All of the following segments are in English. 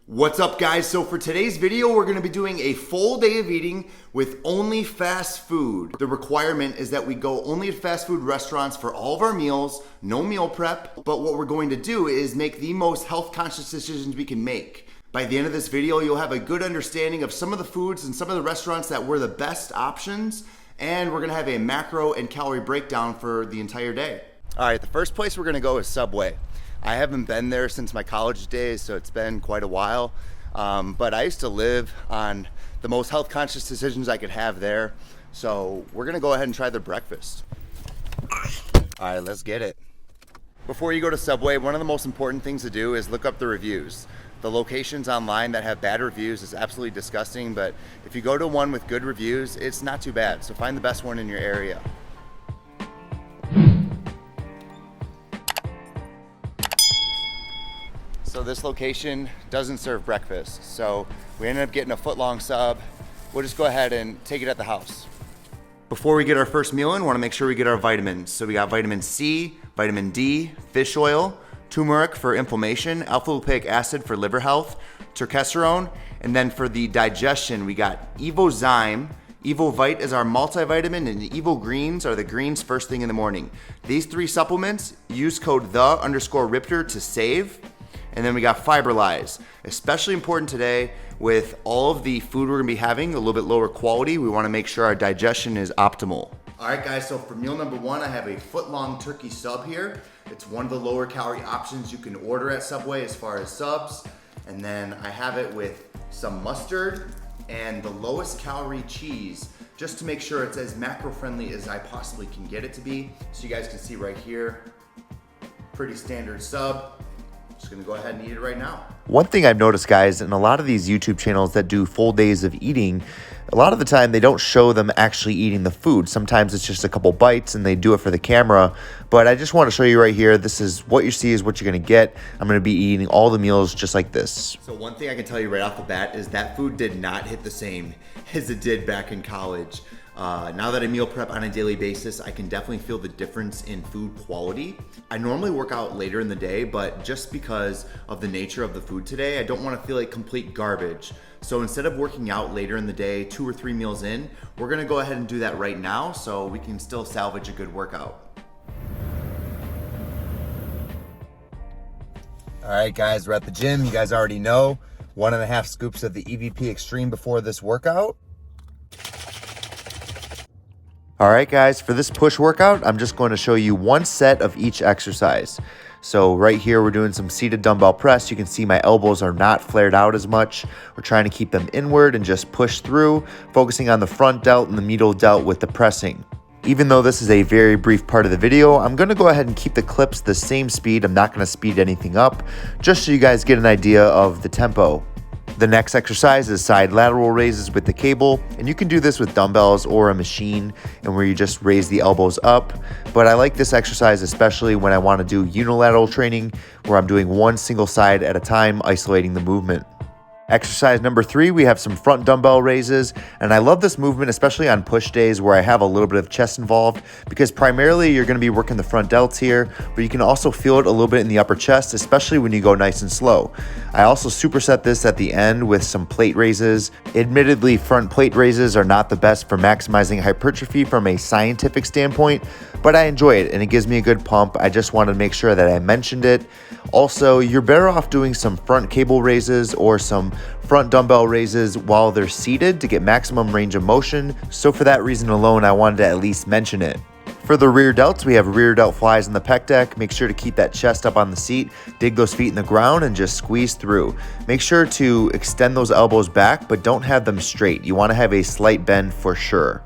What's up, guys? So for today's video, we're going to be doing a full day of eating with only fast food. The requirement is that we go only to fast food restaurants for all of our meals, no meal prep, but what we're going to do is make the most health conscious decisions we can make. By the end of this video, you'll have a good understanding of some of the foods and some of the restaurants that were the best options, and we're going to have a macro and calorie breakdown for the entire day. All right, the first place we're going to go is Subway. I haven't been there since my college days, so it's been quite a while. But I used to live on the most health conscious decisions I could have there. So we're gonna go ahead and try their breakfast. All right, let's get it. Before you go to Subway, one of the most important things to do is look up the reviews. The locations online that have bad reviews is absolutely disgusting, but if you go to one with good reviews, it's not too bad. So find the best one in your area. So this location doesn't serve breakfast, so we ended up getting a foot-long sub. We'll just go ahead and take it at the house. Before we get our first meal in, we want to make sure we get our vitamins. So we got vitamin C, vitamin D, fish oil, turmeric for inflammation, alpha-lipoic acid for liver health, turkesterone, and then for the digestion, we got Evozyme. EvoVite is our multivitamin, and the Evo Greens are the greens first thing in the morning. These three supplements, use code _Riptor to save. And then we got Fiberlize, especially important today with all of the food we're gonna be having, a little bit lower quality. We wanna make sure our digestion is optimal. All right, guys, so for meal number one, I have a foot-long turkey sub here. It's one of the lower calorie options you can order at Subway as far as subs. And then I have it with some mustard and the lowest calorie cheese, just to make sure it's as macro-friendly as I possibly can get it to be. So you guys can see right here, pretty standard sub. Just gonna go ahead and eat it right now. One thing I've noticed, guys, in a lot of these YouTube channels that do full days of eating, a lot of the time they don't show them actually eating the food. Sometimes it's just a couple bites and they do it for the camera. But I just want to show you right here, this is what you see is what you're gonna get. I'm gonna be eating all the meals just like this. So one thing I can tell you right off the bat is that food did not hit the same as it did back in college. Now that I meal prep on a daily basis, I can definitely feel the difference in food quality. I normally work out later in the day, but just because of the nature of the food today, I don't want to feel like complete garbage. So instead of working out later in the day, 2 or 3 meals in, we're gonna go ahead and do that right now so we can still salvage a good workout. All right, guys, we're at the gym. You guys already know, 1.5 scoops of the EVP Extreme before this workout. All right, guys, for this push workout, I'm just going to show you one set of each exercise. So right here, we're doing some seated dumbbell press. You can see my elbows are not flared out as much. We're trying to keep them inward and just push through, focusing on the front delt and the medial delt with the pressing. Even though this is a very brief part of the video, I'm gonna go ahead and keep the clips the same speed. I'm not gonna speed anything up, just so you guys get an idea of the tempo. The next exercise is side lateral raises with the cable, and you can do this with dumbbells or a machine and where you just raise the elbows up. But I like this exercise especially when I want to do unilateral training where I'm doing one single side at a time, isolating the movement. Exercise number 3, we have some front dumbbell raises, and I love this movement especially on push days where I have a little bit of chest involved, because primarily you're going to be working the front delts here, but you can also feel it a little bit in the upper chest, especially when you go nice and slow. I also superset this at the end with some plate raises. Admittedly, front plate raises are not the best for maximizing hypertrophy from a scientific standpoint, but I enjoy it and it gives me a good pump. I just wanted to make sure that I mentioned it. Also, you're better off doing some front cable raises or some front dumbbell raises while they're seated to get maximum range of motion. So for that reason alone, I wanted to at least mention it. For the rear delts, we have rear delt flies in the pec deck. Make sure to keep that chest up on the seat, dig those feet in the ground, and just squeeze through. Make sure to extend those elbows back, but don't have them straight. You want to have a slight bend for sure.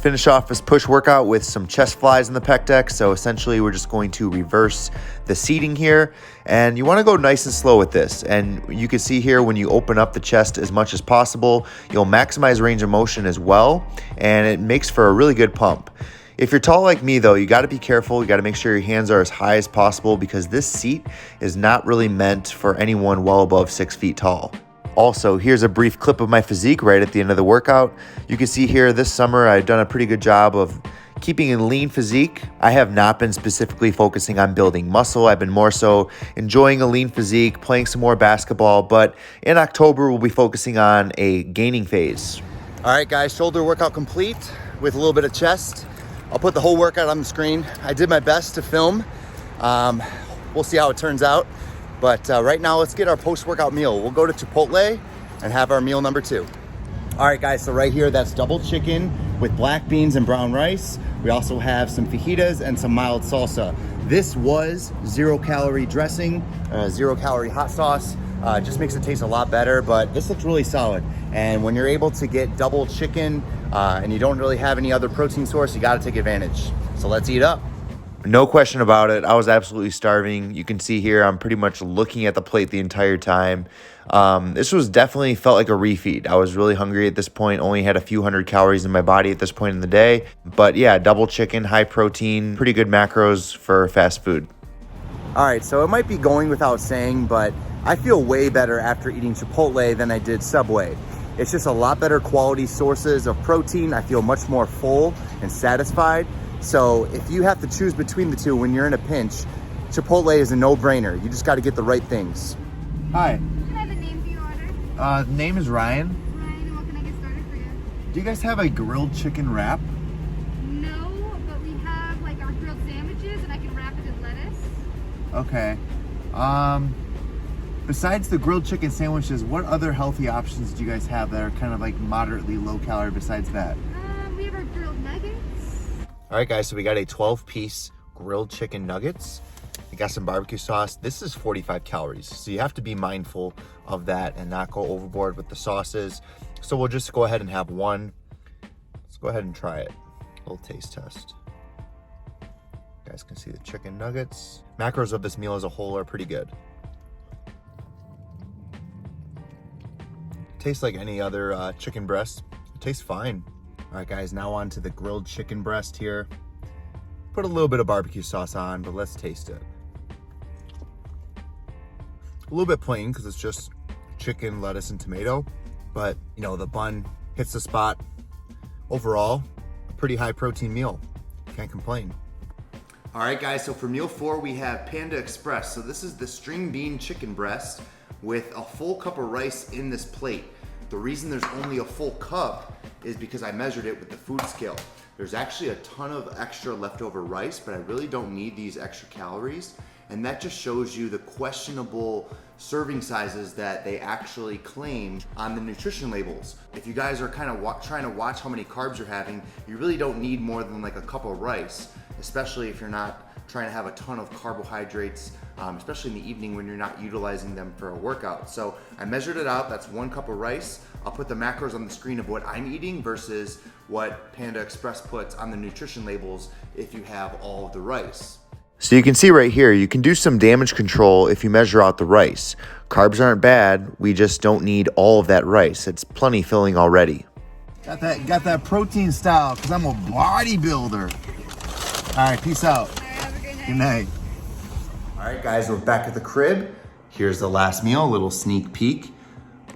Finish off this push workout with some chest flies in the pec deck. So essentially we're just going to reverse the seating here, and you want to go nice and slow with this. And you can see here when you open up the chest as much as possible, you'll maximize range of motion as well, and it makes for a really good pump. If you're tall like me though, you got to be careful. You got to make sure your hands are as high as possible because this seat is not really meant for anyone well above 6 feet tall. Also, here's a brief clip of my physique right at the end of the workout. You can see here this summer I've done a pretty good job of Keeping a lean physique, I have not been specifically focusing on building muscle. I've been more so enjoying a lean physique, playing some more basketball, but in October, we'll be focusing on a gaining phase. All right, guys, shoulder workout complete with a little bit of chest. I'll put the whole workout on the screen. I did my best to film. We'll see how it turns out. But right now, let's get our post-workout meal. We'll go to Chipotle and have our meal number 2. All right, guys, so right here, that's double chicken with black beans and brown rice. We also have some fajitas and some mild salsa. This was 0-calorie dressing, 0-calorie hot sauce. Just makes it taste a lot better, but this looks really solid. And when you're able to get double chicken and you don't really have any other protein source, you gotta take advantage. So let's eat up. No question about it. I was absolutely starving. You can see here, I'm pretty much looking at the plate the entire time. This was definitely felt like a refeed. I was really hungry at this point, only had a few hundred calories in my body at this point in the day. But yeah, double chicken, high protein, pretty good macros for fast food. All right, so it might be going without saying, but I feel way better after eating Chipotle than I did Subway. It's just a lot better quality sources of protein. I feel much more full and satisfied. So if you have to choose between the two when you're in a pinch, Chipotle is a no-brainer. You just got to get the right things. Hi. Can I have a name for your order? Name is Ryan. Ryan, and what can I get started for you? Do you guys have a grilled chicken wrap? No, but we have like our grilled sandwiches, and I can wrap it in lettuce. Okay. Besides the grilled chicken sandwiches, what other healthy options do you guys have that are kind of like moderately low calorie besides that? We have our grilled nuggets. All right, guys, so we got a 12-piece grilled chicken nuggets. We got some barbecue sauce. This is 45 calories, so you have to be mindful of that and not go overboard with the sauces. So we'll just go ahead and have one. Let's go ahead and try it. A little taste test. You guys can see the chicken nuggets. Macros of this meal as a whole are pretty good. Tastes like any other chicken breast. It tastes fine. All right, guys, now on to the grilled chicken breast here. Put a little bit of barbecue sauce on, but let's taste it. A little bit plain because it's just chicken, lettuce, and tomato, but you know, the bun hits the spot. Overall, a pretty high protein meal. Can't complain. All right, guys, so for meal 4, we have Panda Express. So this is the string bean chicken breast with a full cup of rice in this plate. The reason there's only a full cup is because I measured it with the food scale. There's actually a ton of extra leftover rice, but I really don't need these extra calories. And that just shows you the questionable serving sizes that they actually claim on the nutrition labels. If you guys are kind of trying to watch how many carbs you're having, you really don't need more than like a cup of rice, especially if you're not trying to have a ton of carbohydrates, especially in the evening when you're not utilizing them for a workout. So I measured it out, that's 1 cup of rice. I'll put the macros on the screen of what I'm eating versus what Panda Express puts on the nutrition labels if you have all of the rice. So you can see right here, you can do some damage control if you measure out the rice. Carbs aren't bad, we just don't need all of that rice. It's plenty filling already. Got that protein style because I'm a bodybuilder. All right, peace out. Have a good night. Good night. All right, guys, we're back at the crib. Here's the last meal, a little sneak peek.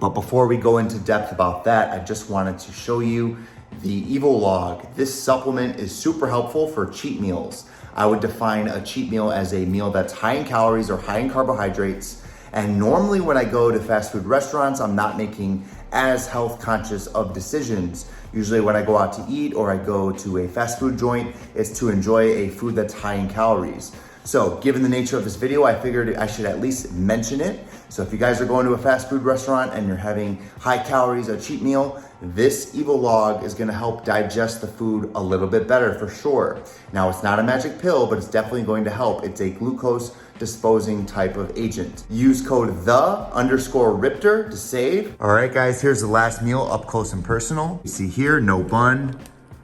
But before we go into depth about that, I just wanted to show you the Evolog. This supplement is super helpful for cheat meals. I would define a cheat meal as a meal that's high in calories or high in carbohydrates. And normally when I go to fast food restaurants, I'm not making as health conscious of decisions. Usually when I go out to eat or I go to a fast food joint, it's to enjoy a food that's high in calories. So given the nature of this video, I figured I should at least mention it. So if you guys are going to a fast food restaurant and you're having high calories, a cheat meal, this Evolog is gonna help digest the food a little bit better for sure. Now it's not a magic pill, but it's definitely going to help. It's a glucose disposing type of agent. Use code _Riptor to save. All right, guys, here's the last meal up close and personal. You see here, no bun,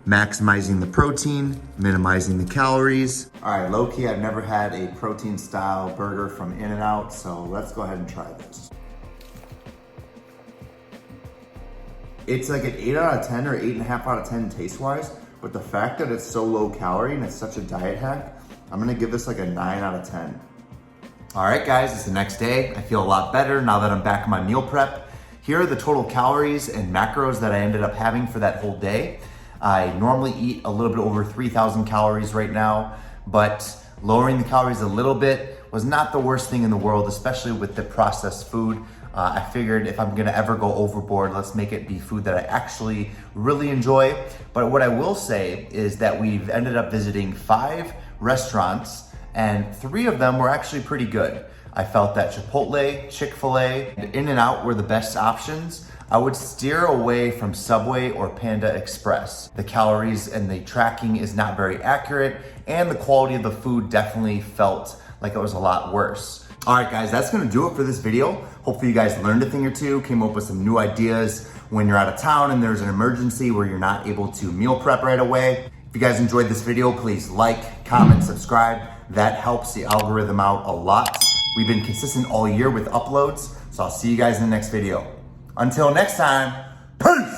maximizing the protein, minimizing the calories. All right, low-key, I've never had a protein style burger from In-N-Out, so let's go ahead and try this. It's like an 8 out of 10 or 8.5 out of 10 taste-wise, but the fact that it's so low calorie and it's such a diet hack, I'm gonna give this like a 9 out of 10. All right, guys, it's the next day. I feel a lot better now that I'm back in my meal prep. Here are the total calories and macros that I ended up having for that whole day. I normally eat a little bit over 3,000 calories right now, but lowering the calories a little bit was not the worst thing in the world, especially with the processed food. I figured if I'm gonna ever go overboard, let's make it be food that I actually really enjoy. But what I will say is that we've ended up visiting 5 restaurants, and 3 of them were actually pretty good. I felt that Chipotle, Chick-fil-A, and In-N-Out were the best options. I would steer away from Subway or Panda Express. The calories and the tracking is not very accurate, and the quality of the food definitely felt like it was a lot worse. All right, guys, that's gonna do it for this video. Hopefully you guys learned a thing or two, came up with some new ideas when you're out of town and there's an emergency where you're not able to meal prep right away. If you guys enjoyed this video, please like, comment, subscribe. That helps the algorithm out a lot. We've been consistent all year with uploads, so I'll see you guys in the next video. Until next time, peace!